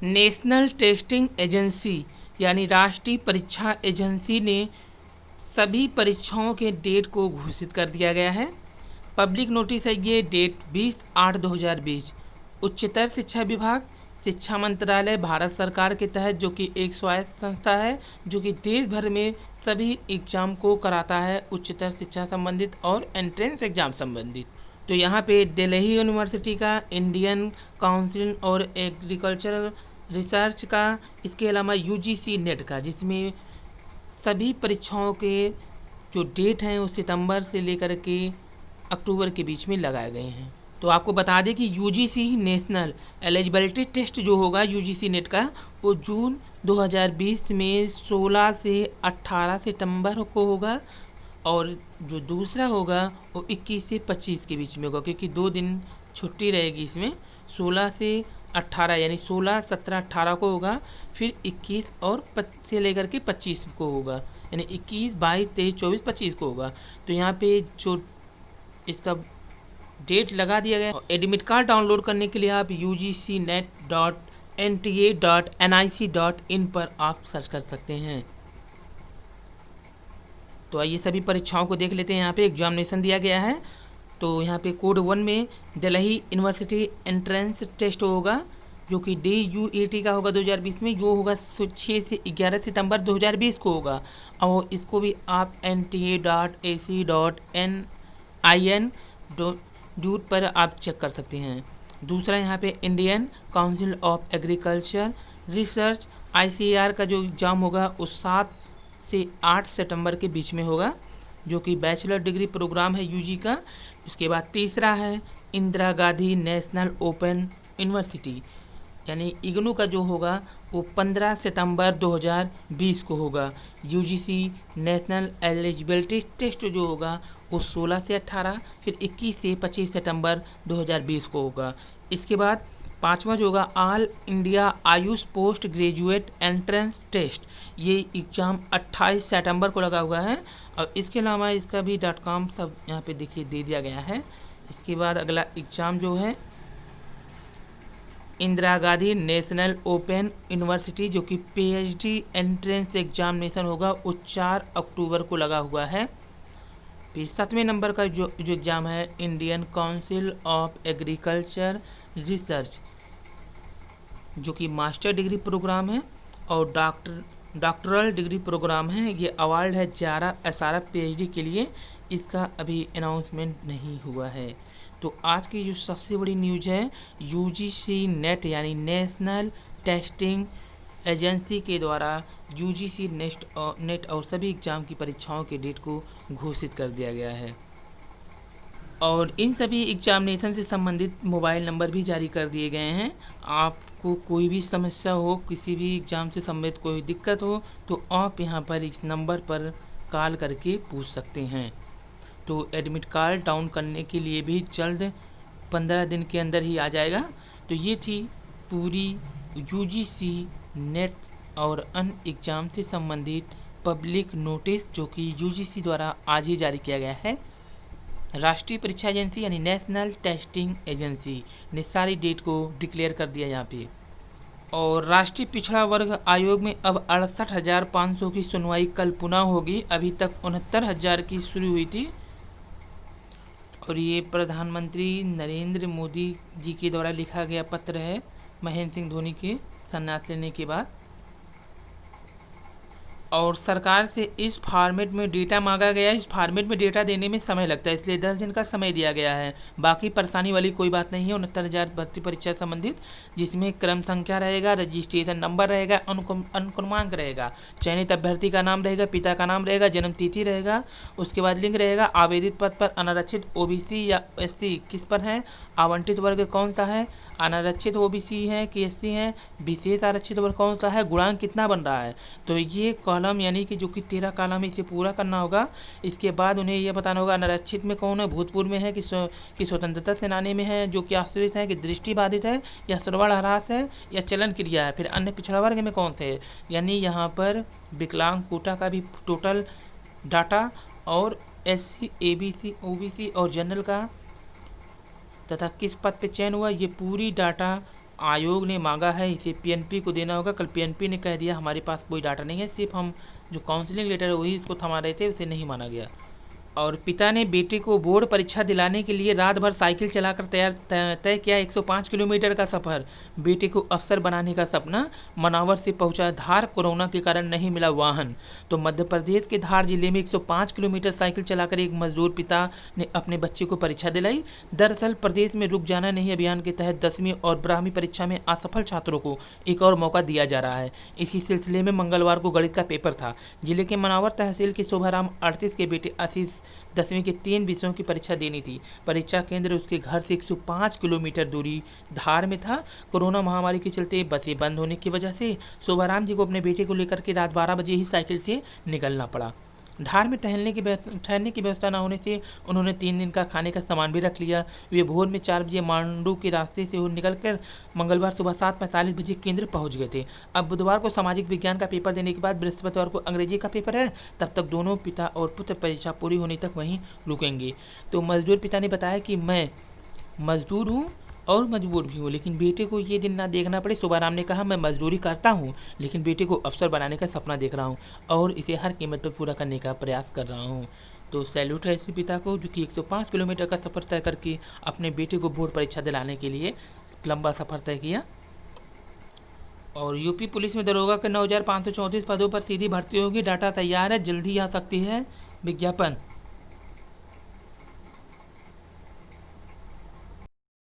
National testing agency यानी राष्ट्रीय परीक्षा एजेंसी ने सभी परीक्षाओं के डेट को घोषित कर दिया गया है। पब्लिक नोटिस है ये, डेट 20/8/2020। उच्चतर शिक्षा विभाग, शिक्षा मंत्रालय भारत सरकार के तहत, जो कि एक स्वायत्त संस्था है जो कि देश भर में सभी एग्जाम को कराता है, उच्चतर शिक्षा संबंधित और एंट्रेंस एग्जाम संबंधित। तो यहाँ पे दिल्ली यूनिवर्सिटी का, इंडियन काउंसिल और एग्रीकल्चरल रिसर्च का, इसके अलावा यूजीसी नेट का, जिसमें सभी परीक्षाओं के जो डेट हैं वो सितंबर से लेकर के अक्टूबर के बीच में लगाए गए हैं। तो आपको बता दें कि यूजीसी नेशनल एलिजिबिलिटी टेस्ट जो होगा यूजीसी नेट का, वो जून 2020 में 16 से 18 सितंबर को होगा, और जो दूसरा होगा वो 21 से 25 के बीच में होगा, क्योंकि 2 दिन छुट्टी रहेगी इसमें। 16 से 18 यानी 16, 17, 18 को होगा, फिर 21 और से लेकर के 25 को होगा, यानी 21, 22, 23, 24, 25 को होगा। तो यहाँ पे जो इसका डेट लगा दिया गया। एडमिट कार्ड डाउनलोड करने के लिए आप ugcnet.nta.nic.in पर आप सर्च कर सकते हैं। तो आइए सभी परीक्षाओं को देख लेते हैं। यहाँ पे एग्जामिनेशन दिया गया है। तो यहाँ पे कोड 1 में दिल्ली यूनिवर्सिटी एंट्रेंस टेस्ट होगा, जो कि DUET का होगा 2020 में। जो होगा 6 से 11 सितंबर 2020 को होगा, और इसको भी आप nta.ac.in ड्यूट पर आप चेक कर सकते हैं। दूसरा यहाँ पे Indian council of agriculture research ICAR का जो एग्ज़ाम होगा उस 7 से 8 सितंबर के बीच में होगा, जो कि बैचलर डिग्री प्रोग्राम है यूजी का। उसके बाद तीसरा है Indira Gandhi national open university यानी इग्नू का जो होगा वो 15 सितंबर 2020 को होगा। यूजीसी नेशनल एलिजिबिलिटी टेस्ट जो होगा वो 16 से 18, फिर 21 से 25 सितंबर 2020 को होगा। इसके बाद पांचवा जो होगा all India AYUSH post graduate entrance test, ये एग्ज़ाम 28 सितंबर को लगा हुआ है, और इसके अलावा इसका भी .com सब यहाँ पे देखिए दे दिया गया है। इसके बाद अगला एग्ज़ाम जो है Indira Gandhi national open university, जो कि PhD एंट्रेंस एग्जामिनेशन होगा, वो 4 अक्टूबर को लगा हुआ है। फिर 7वें नंबर का जो एग्ज़ाम है Indian council of agriculture research, जो कि मास्टर डिग्री प्रोग्राम है और डॉक्टरल डिग्री प्रोग्राम है। ये अवार्ड है 11 SRF PhD के लिए। इसका अभी अनाउंसमेंट नहीं हुआ है। तो आज की जो सबसे बड़ी न्यूज़ है, UGC नेट यानी नेशनल टेस्टिंग एजेंसी के द्वारा UGC नेट और सभी एग्ज़ाम की परीक्षाओं के डेट को घोषित कर दिया गया है, और इन सभी एग्जामिनेशन से संबंधित मोबाइल नंबर भी जारी कर दिए गए हैं। आपको कोई भी समस्या हो, किसी भी एग्ज़ाम से संबंधित कोई दिक्कत हो, तो आप यहां पर इस नंबर पर कॉल करके पूछ सकते हैं। तो एडमिट कार्ड डाउन करने के लिए भी जल्द 15 दिन के अंदर ही आ जाएगा। तो ये थी पूरी UGC नेट और अन्य एग्ज़ाम से संबंधित पब्लिक नोटिस, जो कि UGC द्वारा आज ही जारी किया गया है। राष्ट्रीय परीक्षा एजेंसी यानी नेशनल टेस्टिंग एजेंसी ने सारी डेट को डिक्लेयर कर दिया यहाँ पे। और राष्ट्रीय पिछड़ा वर्ग आयोग में अब 68,500 की सुनवाई कल पुनः होगी। अभी तक 69,000 की शुरू हुई थी, और ये प्रधानमंत्री नरेंद्र मोदी जी के द्वारा लिखा गया पत्र है महेंद्र सिंह धोनी के संन्यास लेने के बाद। और सरकार से इस फॉर्मेट में डेटा मांगा गया है। इस फॉर्मेट में डेटा देने में समय लगता है, इसलिए 10 दिन का समय दिया गया है। बाकी परेशानी वाली कोई बात नहीं है। 69,000 भर्ती परीक्षा संबंधित, जिसमें क्रम संख्या रहेगा, रजिस्ट्रेशन नंबर रहेगा, अनुक्रमांक रहेगा, चयनित अभ्यर्थी का नाम रहेगा, पिता का नाम रहेगा, जन्म तिथि रहेगा, उसके बाद लिंग रहेगा, आवेदित पद पर अनारक्षित OBC या SC किस पर है, आवंटित वर्ग कौन सा है, अनारक्षित OBC है कि SC है, विशेष आरक्षित वर्ग कौन सा है, गुणांक कितना बन रहा है। तो ये कॉलम यानी कि जो कि 13 कॉलम है, इसे पूरा करना होगा। इसके बाद उन्हें यह बताना होगा अनारक्षित में कौन है, भूतपूर्व में है कि स्वतंत्रता सेनानी में है, जो कि आश्रित है, कि दृष्टिबाधित है, या श्रवण ह्रास है, या चलन क्रिया है। फिर अन्य पिछड़ा वर्ग में कौन से है, यानी यहाँ पर विकलांग कोटा का भी टोटल डाटा, और SC ABC OBC और जनरल का तथा किस पद पे चयन हुआ, ये पूरी डाटा आयोग ने मांगा है, इसे पीएनपी को देना होगा। कल पीएनपी ने कह दिया हमारे पास कोई डाटा नहीं है, सिर्फ हम जो काउंसलिंग लेटर है वही इसको थमा रहे थे, उसे नहीं माना गया। और पिता ने बेटे को बोर्ड परीक्षा दिलाने के लिए रात भर साइकिल चलाकर तय किया 105 किलोमीटर का सफ़र। बेटे को अफसर बनाने का सपना, मनावर से पहुंचा धार, कोरोना के कारण नहीं मिला वाहन। तो मध्य प्रदेश के धार जिले में 105 किलोमीटर साइकिल चलाकर एक मजदूर पिता ने अपने बच्चे को परीक्षा दिलाई। दरअसल प्रदेश में रुक जाना नहीं अभियान के तहत 10वीं और 12वीं परीक्षा में असफल छात्रों को एक और मौका दिया जा रहा है। इसी सिलसिले में मंगलवार को गणित का पेपर था। जिले के मनावर तहसील के शोभाराम 38 के बेटे आशीष 10वीं के 3 विषयों की परीक्षा देनी थी। परीक्षा केंद्र उसके घर से 105 किलोमीटर दूरी धार में था। कोरोना महामारी के चलते बसें बंद होने की वजह से शोभाराम जी को अपने बेटे को लेकर के रात 12 बजे ही साइकिल से निकलना पड़ा। धार में ठहरने की व्यवस्था न होने से उन्होंने 3 दिन का खाने का सामान भी रख लिया। वे भोर में 4 बजे मांडू के रास्ते से निकलकर मंगलवार सुबह 7:45 बजे केंद्र पहुंच गए थे। अब बुधवार को सामाजिक विज्ञान का पेपर देने के बाद बृहस्पतिवार को अंग्रेजी का पेपर है। तब तक दोनों पिता और पुत्र परीक्षा पूरी होने तक वहीं रुकेंगे। तो मजदूर पिता ने बताया कि मैं मजदूर हूँ और मजबूर भी हूँ, लेकिन बेटे को ये दिन ना देखना पड़े। शोभाराम ने कहा, मैं मजदूरी करता हूँ लेकिन बेटे को अफसर बनाने का सपना देख रहा हूँ और इसे हर कीमत पर पूरा करने का प्रयास कर रहा हूँ। तो सैल्यूट है ऐसे पिता को जो कि 105 किलोमीटर का सफ़र तय करके अपने बेटे को बोर्ड परीक्षा दिलाने के लिए लंबा सफ़र तय किया। और यूपी पुलिस में दरोगा के 9,534 पदों पर सीधी भर्ती होगी। डाटा तैयार है, जल्दी आ सकती है विज्ञापन।